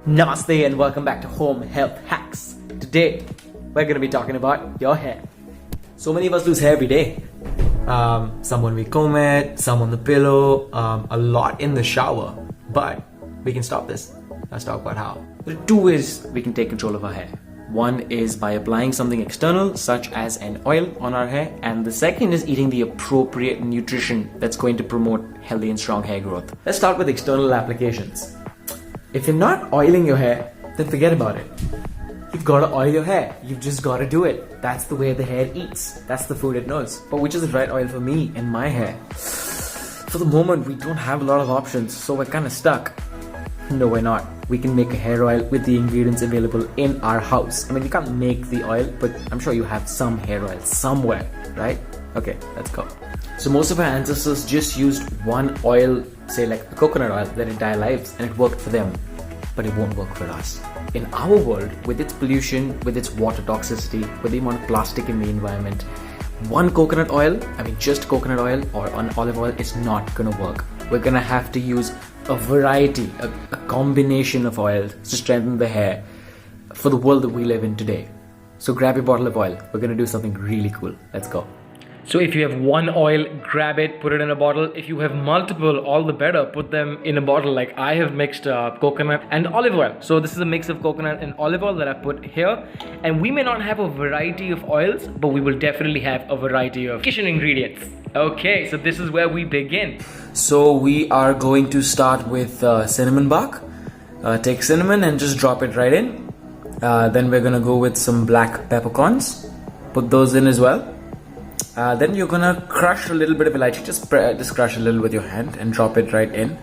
Namaste and welcome back to Home Health Hacks. Today, we're going to be talking about your hair. So many of us lose hair every day. Some when we comb it, some on the pillow, a lot in the shower. But we can stop this. Let's talk about how. There are two ways we can take control of our hair. One is by applying something external, such as an oil on our hair, and the second is eating the appropriate nutrition that's going to promote healthy and strong hair growth. Let's start with external applications. If you're not oiling your hair, then forget about it. You've got to oil your hair. You've just got to do it. That's the way the hair eats. That's the food it knows. But which is the right oil for me and my hair? For the moment, we don't have a lot of options, so we're kind of stuck. No, we're not. We can make a hair oil with the ingredients available in our house. I mean, you can't make the oil, but I'm sure you have some hair oil somewhere, right? Okay, let's go. So most of our ancestors just used one oil, say like the coconut oil, their entire lives, and it worked for them. But it won't work for us. In our world, with its pollution, with its water toxicity, with the amount of plastic in the environment, one coconut oil, just coconut oil or an olive oil is not gonna work. We're gonna have to use a variety, a combination of oils to strengthen the hair for the world that we live in today. So grab your bottle of oil. We're gonna do something really cool. Let's go. So if you have one oil, grab it, put it in a bottle. If you have multiple, all the better, put them in a bottle. Like I have mixed coconut and olive oil. So this is a mix of coconut and olive oil that I put here. And we may not have a variety of oils, but we will definitely have a variety of kitchen ingredients. Okay, so this is where we begin. So we are going to start with cinnamon bark. Take cinnamon and just drop it right in. Then we're gonna go with some black peppercorns. Put those in as well. Then you're gonna crush a little bit of elaichi, just crush a little with your hand and drop it right in.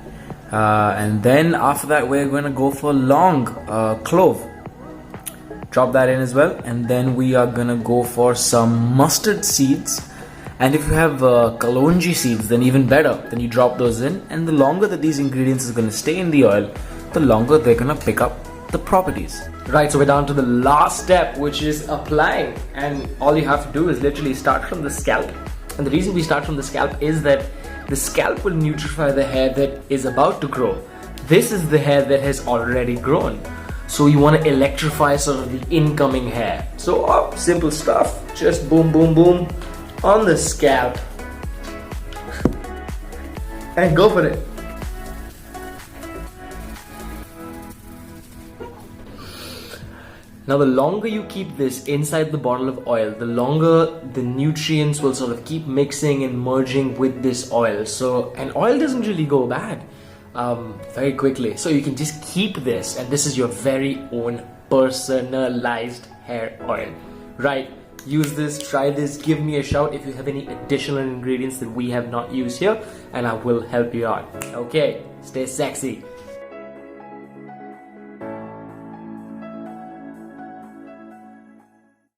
And then after that we're gonna go for Laung, clove. Drop that in as well. And then we are gonna go for some mustard seeds. And if you have Kalonji seeds, then even better. Then you drop those in. And the longer that these ingredients are gonna stay in the oil, the longer they're gonna pick up the properties. Right, so we're down to the last step, which is applying, and all you have to do is literally start from the scalp. And the reason we start from the scalp is that the scalp will nutrify the hair that is about to grow. This is the hair that has already grown, so you want to electrify sort of the incoming hair. So simple stuff, just boom boom boom on the scalp and go for it. Now the longer you keep this inside the bottle of oil, the longer the nutrients will sort of keep mixing and merging with this oil. So, and oil doesn't really go bad very quickly. So you can just keep this, and this is your very own personalized hair oil. Right, use this, try this, give me a shout if you have any additional ingredients that we have not used here, and I will help you out. Okay, stay sexy.